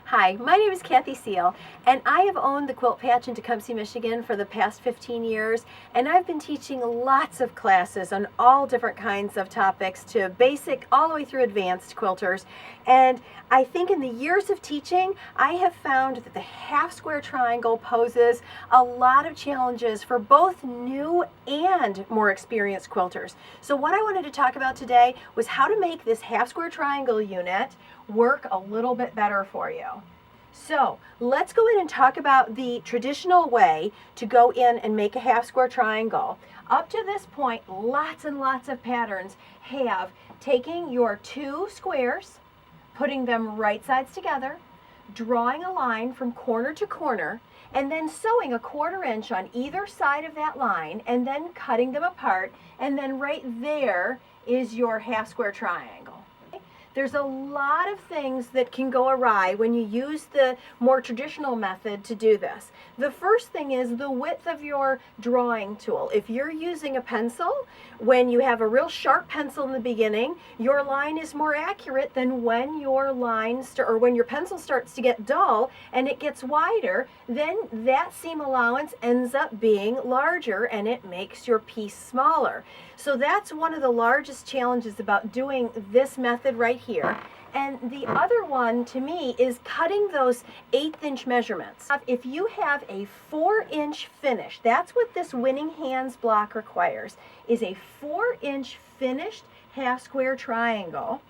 Hi, my name is Kathy Seal, and I have owned the Quilt Patch in Tecumseh, Michigan for the past 15 years, and I've been teaching lots of classes on all different kinds of topics, to basic all the way through advanced quilters. And I think in the years of teaching, I have found that the half-square triangle poses a lot of challenges for both new and more experienced quilters. So what I wanted to talk about today was how to make this half-square triangle unit work a little bit better for you. So let's go in and talk about the traditional way to go in and make a half square triangle. Up to this point, lots and lots of patterns have taking your two squares, putting them right sides together, drawing a line from corner to corner, and then sewing a 1/4 inch on either side of that line, and then cutting them apart, and then right there is your half square triangle. There's a lot of things that can go awry when you use the more traditional method to do this. The first thing is the width of your drawing tool. If you're using a pencil, when you have a real sharp pencil in the beginning, your line is more accurate than when your when your pencil starts to get dull and it gets wider, then that seam allowance ends up being larger and it makes your piece smaller. So that's one of the largest challenges about doing this method right here. And the other one to me is cutting those 1/8 inch measurements. If you have a 4-inch finish, that's what this Winning Hands block requires, is a 4-inch finished half square triangle.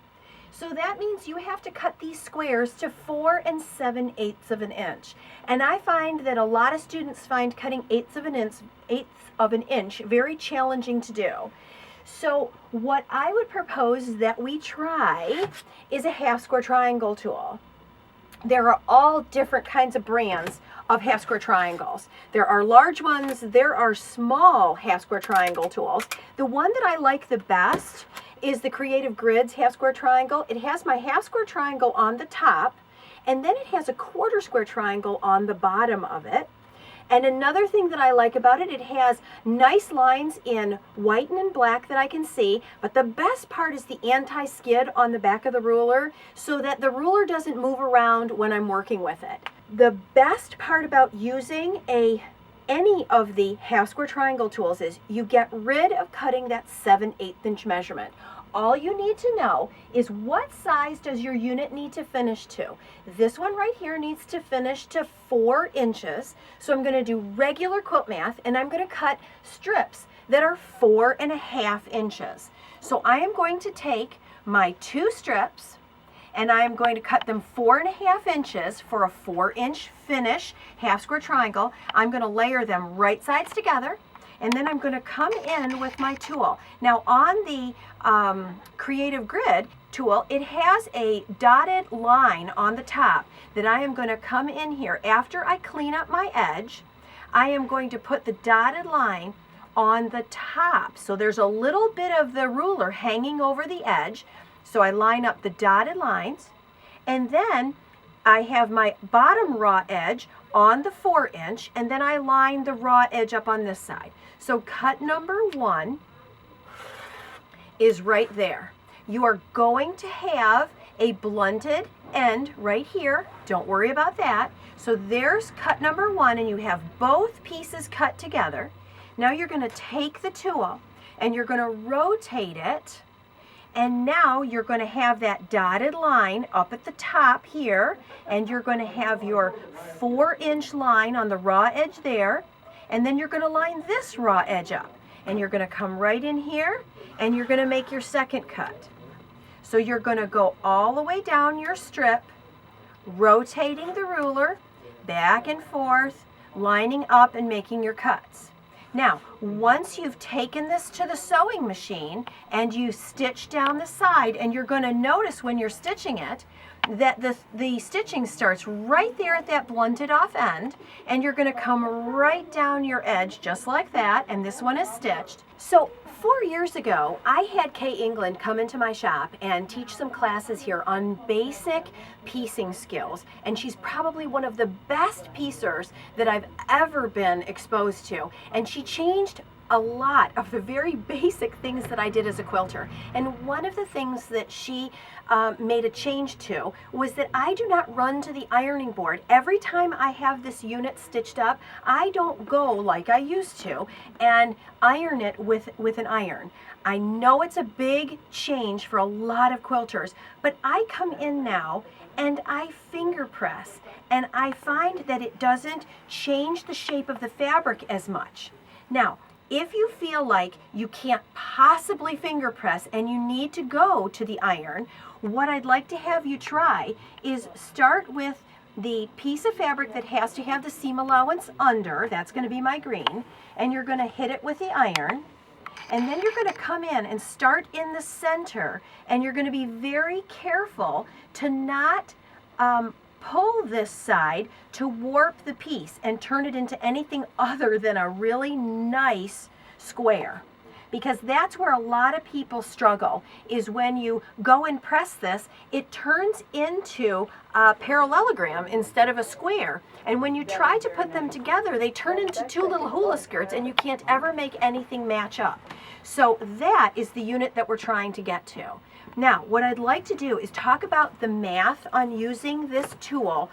So that means you have to cut these squares to 4 7/8 of an inch. And I find that a lot of students find cutting 1/8 of an inch very challenging to do. So what I would propose that we try is a half square triangle tool. There are all different kinds of brands of half square triangles. There are large ones, there are small half square triangle tools. The one that I like the best is the Creative Grids half square triangle. It has my half square triangle on the top, and then it has a 1/4 square triangle on the bottom of it. And another thing that I like about it, it has nice lines in white and in black that I can see, but the best part is the anti-skid on the back of the ruler so that the ruler doesn't move around when I'm working with it. The best part about using any of the half square triangle tools is you get rid of cutting that 7/8 inch measurement. All you need to know is what size does your unit need to finish to. This one right here needs to finish to 4 inches. So I'm going to do regular quilt math and I'm going to cut strips that are 4.5 inches. So I am going to take my 2 strips and I am going to cut them 4.5 inches for a 4-inch finish half square triangle. I'm going to layer them right sides together. And then I'm going to come in with my tool. Now on the Creative Grid tool, it has a dotted line on the top that I am going to come in here. After I clean up my edge, I am going to put the dotted line on the top. So there's a little bit of the ruler hanging over the edge. So I line up the dotted lines, and then I have my bottom raw edge on the 4-inch, and then I line the raw edge up on this side. So cut number 1 is right there. You are going to have a blunted end right here. Don't worry about that. So there's cut number 1, and you have both pieces cut together. Now you're going to take the tool and you're going to rotate it. And now you're going to have that dotted line up at the top here, and you're going to have your 4-inch line on the raw edge there, and then you're going to line this raw edge up, and you're going to come right in here, and you're going to make your second cut. So you're going to go all the way down your strip, rotating the ruler back and forth, lining up and making your cuts. Now, once you've taken this to the sewing machine and you stitch down the side, and you're going to notice when you're stitching it that the stitching starts right there at that blunted off end, and you're going to come right down your edge just like that, and this one is stitched. So 4 years ago, I had Kay England come into my shop and teach some classes here on basic piecing skills, and she's probably one of the best piecers that I've ever been exposed to, and she changed a lot of the very basic things that I did as a quilter. And one of the things that she made a change to was that I do not run to the ironing board. Every time I have this unit stitched up, I don't go like I used to and iron it with an iron. I know it's a big change for a lot of quilters, but I come in now and I finger press, and I find that it doesn't change the shape of the fabric as much. Now, if you feel like you can't possibly finger press and you need to go to the iron, what I'd like to have you try is start with the piece of fabric that has to have the seam allowance under. That's going to be my green, and you're going to hit it with the iron. And then you're going to come in and start in the center, and you're going to be very careful to not pull this side to warp the piece and turn it into anything other than a really nice square. Because that's where a lot of people struggle, is when you go and press this, it turns into a parallelogram instead of a square. And when you try to put them together, they turn into two little hula skirts, and you can't ever make anything match up. So that is the unit that we're trying to get to. Now, what I'd like to do is talk about the math on using this tool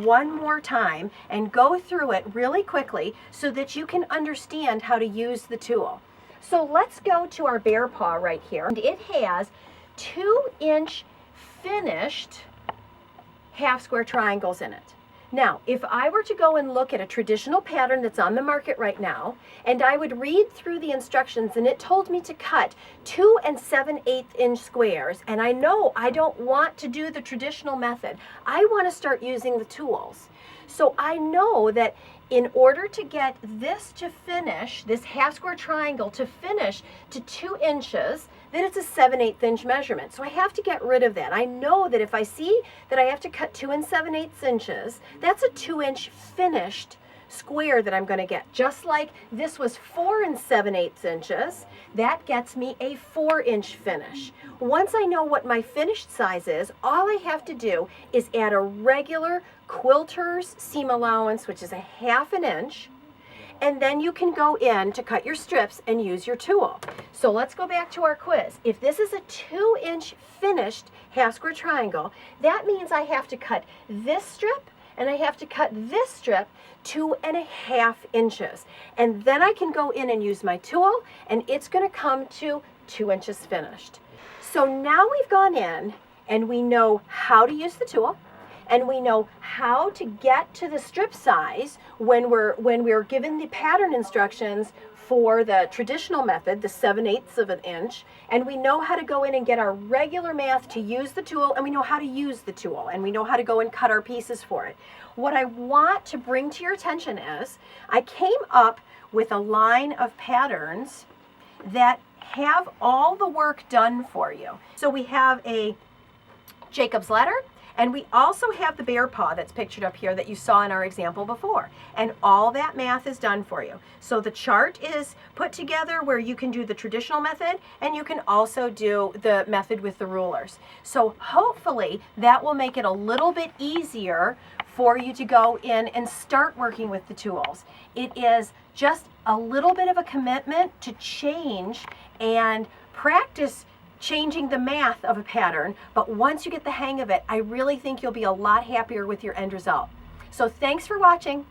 one more time and go through it really quickly so that you can understand how to use the tool. So let's go to our bear paw right here. And it has 2-inch finished half-square triangles in it. Now, if I were to go and look at a traditional pattern that's on the market right now, and I would read through the instructions and it told me to cut 2 7/8 inch squares, and I know I don't want to do the traditional method. I want to start using the tools. So I know that in order to get this to finish, this half-square triangle to finish to 2 inches, then it's a 7/8 inch measurement. So I have to get rid of that. I know that if I see that I have to cut 2 7/8 inches, that's a 2-inch finished square that I'm going to get. Just like this was 4 7/8 inches, that gets me a 4-inch finish. Once I know what my finished size is, all I have to do is add a regular quilter's seam allowance, which is a 1/2 inch, and then you can go in to cut your strips and use your tool. So let's go back to our quiz. If this is a 2-inch finished half-square triangle, that means I have to cut this strip and I have to cut this strip 2.5 inches. And then I can go in and use my tool, and it's going to come to 2 inches finished. So now we've gone in and we know how to use the tool, and we know how to get to the strip size when we're given the pattern instructions for the traditional method, the 7/8 of an inch, and we know how to go in and get our regular math to use the tool, and we know how to use the tool, and we know how to go and cut our pieces for it. What I want to bring to your attention is I came up with a line of patterns that have all the work done for you. So we have a Jacob's ladder, and we also have the bear paw that's pictured up here that you saw in our example before. And all that math is done for you. So the chart is put together where you can do the traditional method, and you can also do the method with the rulers. So hopefully that will make it a little bit easier for you to go in and start working with the tools. It is just a little bit of a commitment to change and practice changing the math of a pattern, but once you get the hang of it, I really think you'll be a lot happier with your end result. So thanks for watching.